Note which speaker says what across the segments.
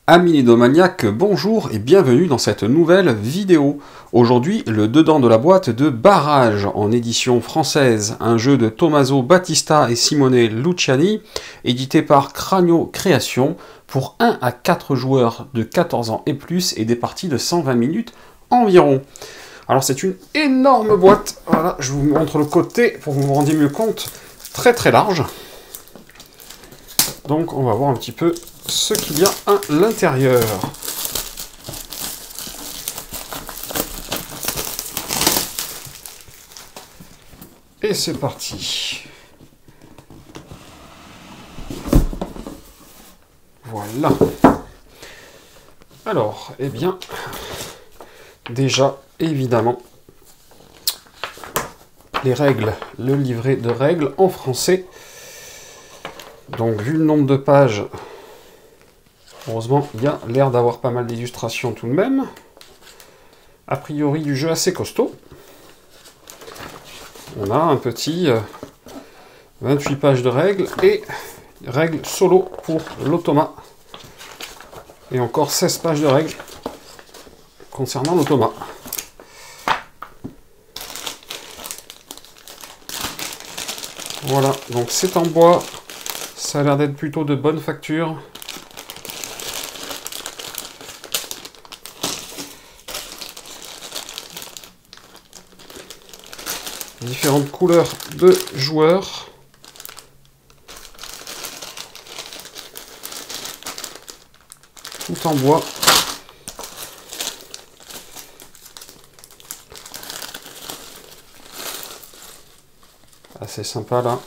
Speaker 1: Amis Nidomaniacs, bonjour et bienvenue dans cette nouvelle vidéo. Aujourd'hui, le dedans de la boîte de Barrage en édition française, un jeu de Tommaso Battista et Simone Luciani, édité par Cranio Création, pour 1 à 4 joueurs de 14 ans et plus et des parties de 120 minutes environ. Alors c'est une énorme boîte, voilà, je vous montre le côté pour que vous vous rendiez mieux compte, très très large. Donc on va voir un petit peu ce qu'il y a à l'intérieur. Et c'est parti. Voilà. Alors, eh bien, déjà, évidemment, les règles, le livret de règles en français. Donc, vu le nombre de pages, heureusement, il y a l'air d'avoir pas mal d'illustrations tout de même. A priori, du jeu assez costaud. On a un petit 28 pages de règles et règles solo pour l'automa. Et encore 16 pages de règles concernant l'automa. Voilà, donc c'est en bois. Ça a l'air d'être plutôt de bonne facture. Différentes couleurs de joueurs. Tout en bois. Assez sympa là.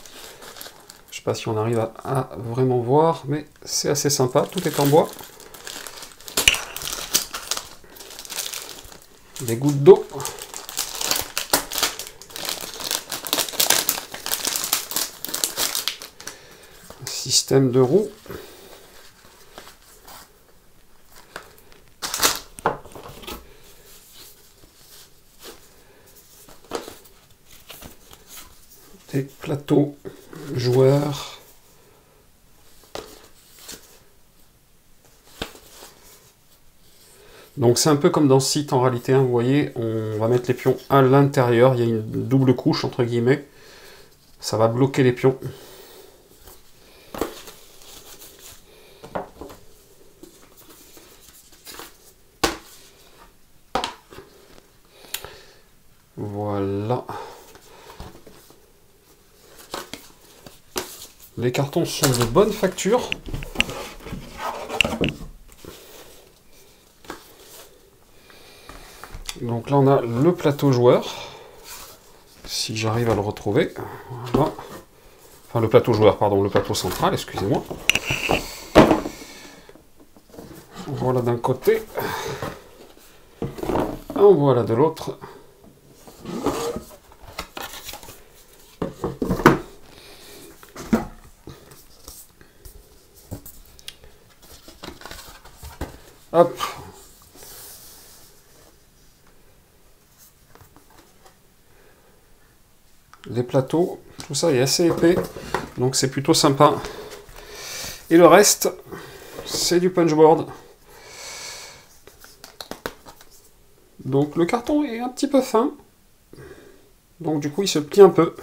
Speaker 1: Je sais pas si on arrive à vraiment voir, mais c'est assez sympa. Tout est en bois. Des gouttes d'eau. Système de roues. Des plateaux joueurs. Donc c'est un peu comme dans Site en réalité, hein, vous voyez, on va mettre les pions à l'intérieur, il y a une double couche entre guillemets, ça va bloquer les pions. Voilà. Les cartons sont de bonne facture. Donc là on a le plateau joueur. Si j'arrive à le retrouver. Voilà. Enfin le plateau joueur, pardon, le plateau central, excusez-moi. Voilà d'un côté. En voilà de l'autre. Hop. Les plateaux, tout ça est assez épais, donc c'est plutôt sympa. Et le reste, c'est du punchboard. Donc le carton est un petit peu fin, donc du coup il se plie un peu.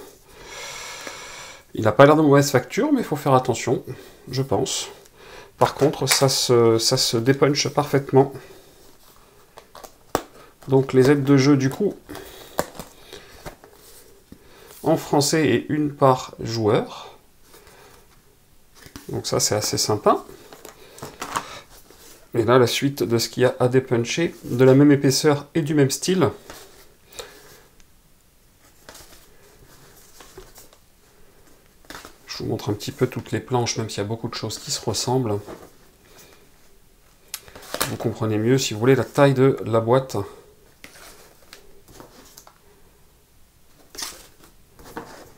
Speaker 1: Il n'a pas l'air de mauvaise facture, mais il faut faire attention, je pense. Par contre, ça se dépunche parfaitement. Donc les aides de jeu, du coup, en français et une par joueur. Donc ça, c'est assez sympa. Et là, la suite de ce qu'il y a à dépuncher, de la même épaisseur et du même style. Je vous montre un petit peu toutes les planches, même s'il y a beaucoup de choses qui se ressemblent. Vous comprenez mieux, si vous voulez, la taille de la boîte.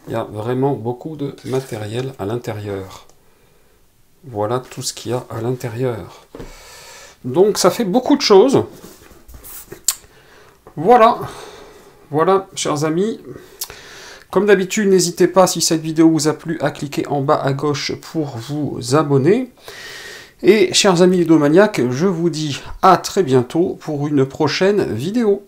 Speaker 1: Il y a vraiment beaucoup de matériel à l'intérieur. Voilà tout ce qu'il y a à l'intérieur. Donc ça fait beaucoup de choses. Voilà. Voilà, chers amis. Comme d'habitude, n'hésitez pas, si cette vidéo vous a plu, à cliquer en bas à gauche pour vous abonner. Et chers amis ludomaniaques, je vous dis à très bientôt pour une prochaine vidéo.